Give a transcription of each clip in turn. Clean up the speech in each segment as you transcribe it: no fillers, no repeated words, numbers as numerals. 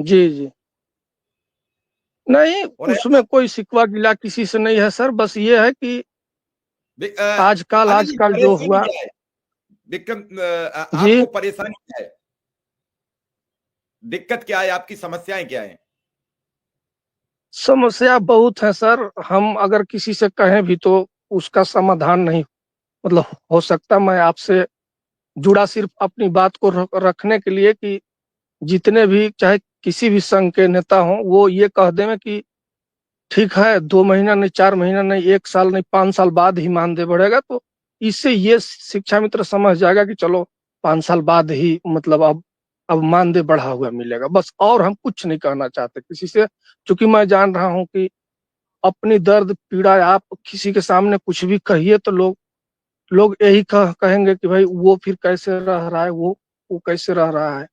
जी जी। नहीं, और उसमें कोई शिकवा गिला किसी से नहीं है सर, बस ये है कि आजकल अनिल जी, आजकल जो परेशानी हुआ। क्या है? विक्रम, जी। आपको परेशानी क्या है? दिक्कत क्या है? आपकी समस्याएं क्या है? समस्या बहुत है सर, हम अगर किसी से कहें भी तो उसका समाधान नहीं मतलब हो सकता। मैं आपसे जुड़ा सिर्फ अपनी बात को रखने के लिए कि जितने भी चाहे किसी भी संघ के नेता हों वो ये कह दें कि ठीक है, 2 महीना नहीं, 4 महीना नहीं, 1 साल नहीं, 5 साल बाद ही मानदेय बढ़ेगा, तो इससे ये शिक्षा मित्र समझ जाएगा कि चलो 5 साल बाद ही मतलब अब मानदेय बढ़ा हुआ मिलेगा, बस। और हम कुछ नहीं कहना चाहते किसी से, क्योंकि मैं जान रहा हूँ कि अपनी दर्द पीड़ा आप किसी के सामने कुछ भी कहिए तो लोग लोग यही कहेंगे कि भाई वो फिर कैसे रह रहा है, वो कैसे रह रहा है।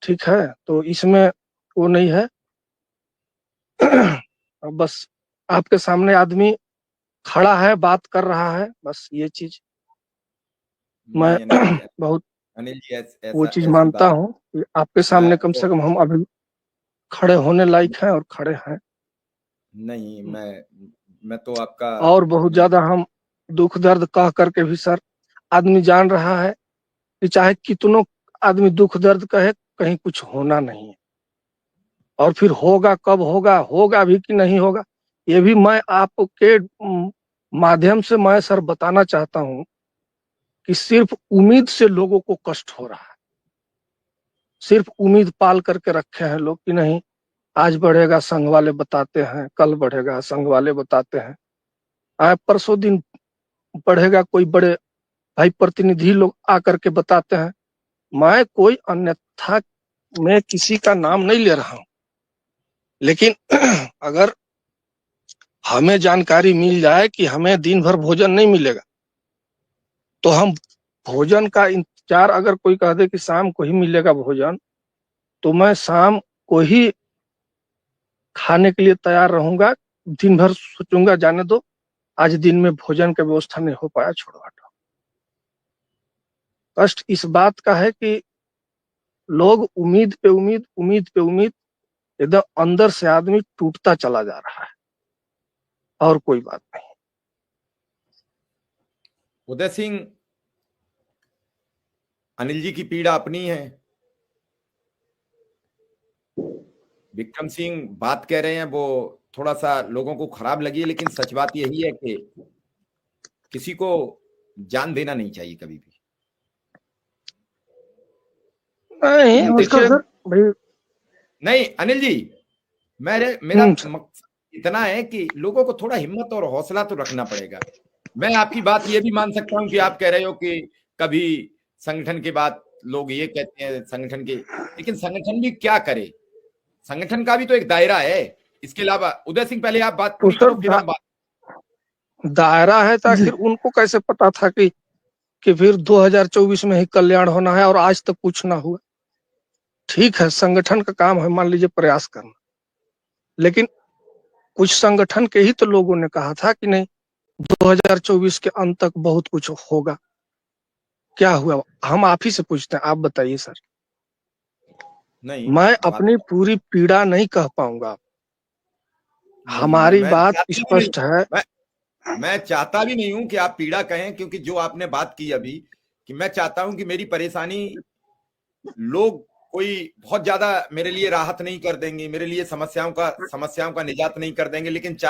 ठीक है, तो इसमें वो नहीं है। बस आपके सामने आदमी खड़ा है, बात कर रहा है, बस ये चीज मैं नहीं अनिल जी, बहुत अनिल जी वो ऐसा चीज ऐसी मानता बात हूँ कि आपके सामने कम तो से कम हम अभी खड़े होने लायक हैं और खड़े हैं। नहीं। मैं तो आपका और बहुत मैं ज्यादा हम दुख दर्द कह करके भी सर आदमी जान रहा है कि चाहे कितनों आदमी दुख दर्द कहे, कहीं कुछ होना नहीं है। और फिर होगा कब होगा, होगा भी कि नहीं होगा, ये भी मैं आपके माध्यम से मैं सर बताना चाहता हूँ कि सिर्फ उम्मीद से लोगों को कष्ट हो रहा है। सिर्फ उम्मीद पाल करके रखे हैं लोग कि नहीं, आज बढ़ेगा संघ वाले बताते हैं, कल बढ़ेगा संघ वाले बताते हैं, परसों दिन बढ़ेगा कोई बड़े भाई प्रतिनिधि लोग आकर के बताते हैं। मैं कोई अन्यथा में किसी का नाम नहीं ले रहा हूं, लेकिन अगर हमें जानकारी मिल जाए कि हमें दिन भर भोजन नहीं मिलेगा तो हम भोजन का इंतजार, अगर कोई कह दे कि शाम को ही मिलेगा भोजन, तो मैं शाम को ही खाने के लिए तैयार रहूंगा। दिन भर सोचूंगा जाने दो, आज दिन में भोजन का व्यवस्था नहीं हो पाया, छोड़ो हटो। कष्ट इस बात का है कि लोग उम्मीद पे उम्मीद, उम्मीद पे उम्मीद, एकदम अंदर से आदमी टूटता चला जा रहा है, और कोई बात नहीं। उदय सिंह, अनिल जी की पीड़ा अपनी है। विक्रम सिंह बात कह रहे हैं वो थोड़ा सा लोगों को खराब लगी है, लेकिन सच बात यही है कि किसी को जान देना नहीं चाहिए कभी भी। नहीं जानते थे? नमस्कार सर भाई। नहीं अनिल जी, मेरा सर। मकसद इतना है कि लोगों को थोड़ा हिम्मत और हौसला तो रखना पड़ेगा। मैं आपकी बात ये भी मान सकता हूं कि आप कह रहे हो कि कभी संगठन के बात लोग ये कहते हैं संगठन के, लेकिन संगठन भी क्या करे? संगठन का भी तो एक दायरा है। इसके अलावा उदय सिंह, पहले आप बात तो पूरी सर करो, फिर हम बात। दायरा है तो आखिर उनको कैसे पता था कि फिर 2024 में ही कल्याण होना है और आज तक कुछ ना हुआ। ठीक है, संगठन का काम है मान लीजिए प्रयास करना, लेकिन कुछ संगठन के ही तो लोगों ने कहा था कि नहीं, 2024 के अंत तक बहुत कुछ होगा। क्या हुआ, हम आप ही से पूछते हैं, आप बताइए सर। नहीं मैं बात अपनी पूरी पीड़ा नहीं कह पाऊंगा, नहीं, हमारी मैं बात चाहता भी नहीं। स्पष्ट है। मैं मैं चाहता भी नहीं हूं कि आप पीड़ा कहें, क्योंकि जो आपने बात की अभी, कि मैं चाहता हूं कि मेरी परेशानी लोग कोई बहुत ज्यादा मेरे लिए राहत नहीं कर देंगे, मेरे लिए समस्याओं का निजात नहीं कर देंगे, लेकिन चार